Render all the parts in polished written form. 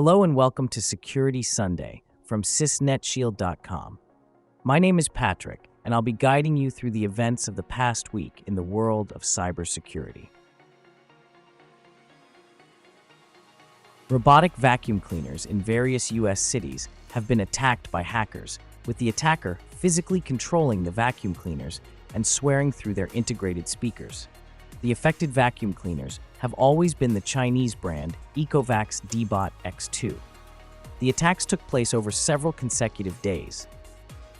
Hello and welcome to Security Sunday from sysnetshield.com. My name is Patrick, and I'll be guiding you through the events of the past week in the world of cybersecurity. Robotic vacuum cleaners in various U.S. cities have been attacked by hackers, with the attacker physically controlling the vacuum cleaners and swearing through their integrated speakers. The affected vacuum cleaners have always been the Chinese brand Ecovacs Dbot X2. The attacks took place over several consecutive days.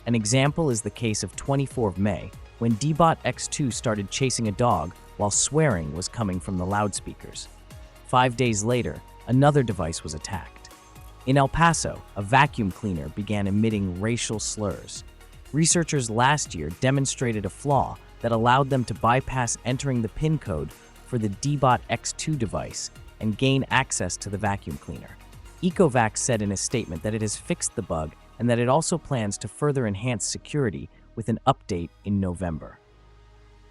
An example is the case of 24 May, when Dbot X2 started chasing a dog while swearing was coming from the loudspeakers. 5 days later, another device was attacked. In El Paso, a vacuum cleaner began emitting racial slurs. Researchers last year demonstrated a flaw that allowed them to bypass entering the PIN code for the Dbot X2 device and gain access to the vacuum cleaner. Ecovacs said in a statement that it has fixed the bug and that it also plans to further enhance security with an update in November.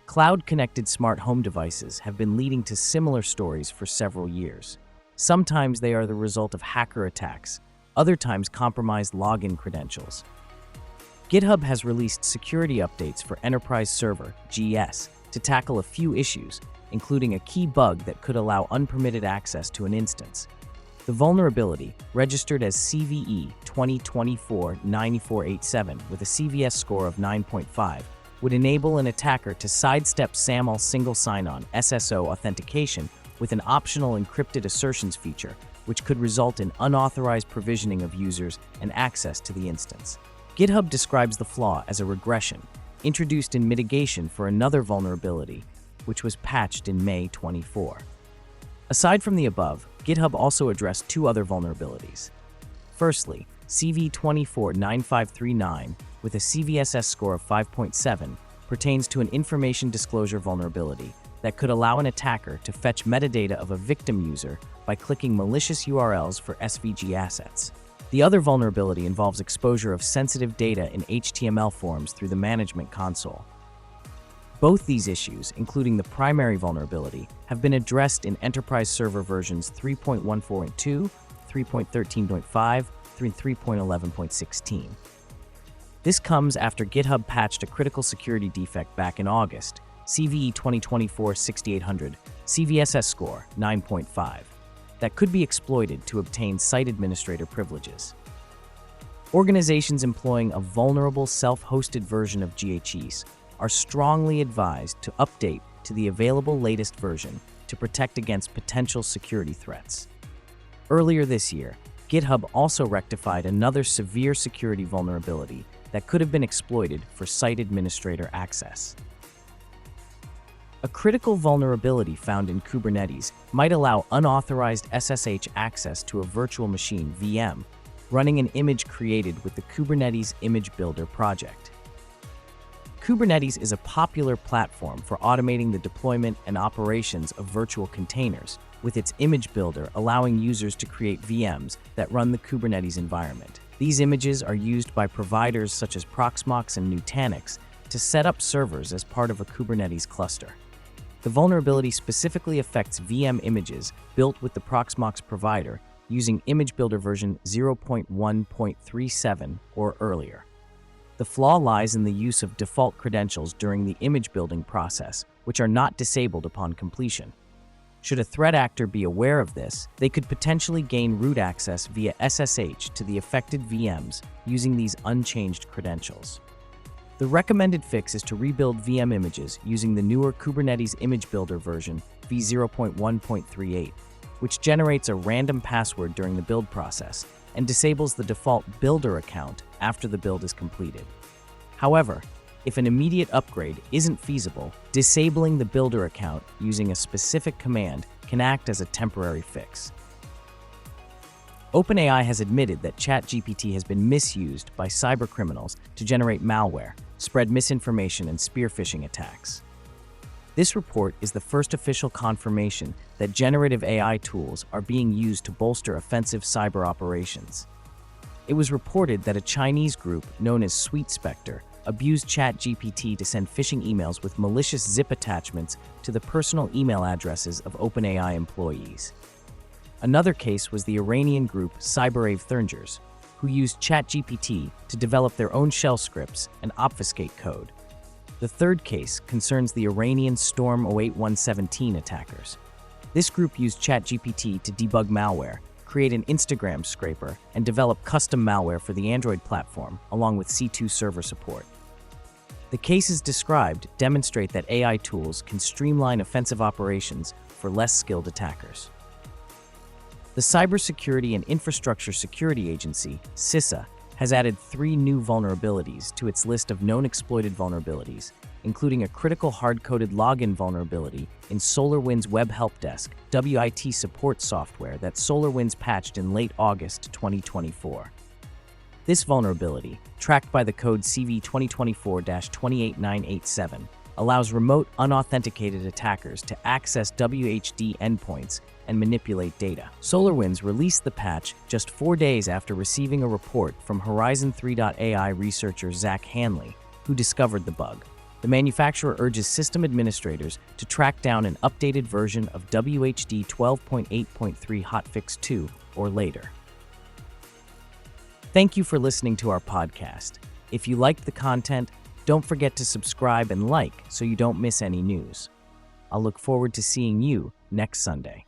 Cloud-connected smart home devices have been leading to similar stories for several years. Sometimes they are the result of hacker attacks, other times compromised login credentials. GitHub has released security updates for Enterprise Server, GS, to tackle a few issues, including a key bug that could allow unpermitted access to an instance. The vulnerability, registered as CVE 2024-9487 with a CVS score of 9.5, would enable an attacker to sidestep SAML single sign-on SSO authentication with an optional encrypted assertions feature, which could result in unauthorized provisioning of users and access to the instance. GitHub describes the flaw as a regression, introduced in mitigation for another vulnerability, which was patched in May 24. Aside from the above, GitHub also addressed two other vulnerabilities. Firstly, CV249539 with a CVSS score of 5.7 pertains to an information disclosure vulnerability that could allow an attacker to fetch metadata of a victim user by clicking malicious URLs for SVG assets. The other vulnerability involves exposure of sensitive data in HTML forms through the management console. Both these issues, including the primary vulnerability, have been addressed in Enterprise Server versions 3.14.2, 3.13.5, through 3.11.16. This comes after GitHub patched a critical security defect back in August, CVE 2024-6800, CVSS score 9.5. that could be exploited to obtain site administrator privileges. Organizations employing a vulnerable self-hosted version of GHES are strongly advised to update to the available latest version to protect against potential security threats. Earlier this year, GitHub also rectified another severe security vulnerability that could have been exploited for site administrator access. A critical vulnerability found in Kubernetes might allow unauthorized SSH access to a virtual machine (VM) running an image created with the Kubernetes Image Builder project. Kubernetes is a popular platform for automating the deployment and operations of virtual containers, with its image builder allowing users to create VMs that run the Kubernetes environment. These images are used by providers such as Proxmox and Nutanix to set up servers as part of a Kubernetes cluster. The vulnerability specifically affects VM images built with the Proxmox provider using Image Builder version 0.1.37 or earlier. The flaw lies in the use of default credentials during the image building process, which are not disabled upon completion. Should a threat actor be aware of this, they could potentially gain root access via SSH to the affected VMs using these unchanged credentials. The recommended fix is to rebuild VM images using the newer Kubernetes Image Builder version v0.1.38, which generates a random password during the build process and disables the default builder account after the build is completed. However, if an immediate upgrade isn't feasible, disabling the builder account using a specific command can act as a temporary fix. OpenAI has admitted that ChatGPT has been misused by cybercriminals to generate malware, spread misinformation, and spear phishing attacks. This report is the first official confirmation that generative AI tools are being used to bolster offensive cyber operations. It was reported that a Chinese group known as SweetSpectre abused ChatGPT to send phishing emails with malicious zip attachments to the personal email addresses of OpenAI employees. Another case was the Iranian group CyberAve, who used ChatGPT to develop their own shell scripts and obfuscate code. The third case concerns the Iranian Storm 08117 attackers. This group used ChatGPT to debug malware, create an Instagram scraper, and develop custom malware for the Android platform, along with C2 server support. The cases described demonstrate that AI tools can streamline offensive operations for less skilled attackers. The Cybersecurity and Infrastructure Security Agency, CISA, has added 3 new vulnerabilities to its list of known exploited vulnerabilities, including a critical hard-coded login vulnerability in SolarWinds Web Help Desk WIT support software that SolarWinds patched in late August 2024. This vulnerability, tracked by the code CV 2024-28987, allows remote, unauthenticated attackers to access WHD endpoints and manipulate data. SolarWinds released the patch just 4 days after receiving a report from Horizon 3.ai researcher Zach Hanley, who discovered the bug. The manufacturer urges system administrators to track down an updated version of WHD 12.8.3 Hotfix 2 or later. Thank you for listening to our podcast. If you liked the content, don't forget to subscribe and like so you don't miss any news. I'll look forward to seeing you next Sunday.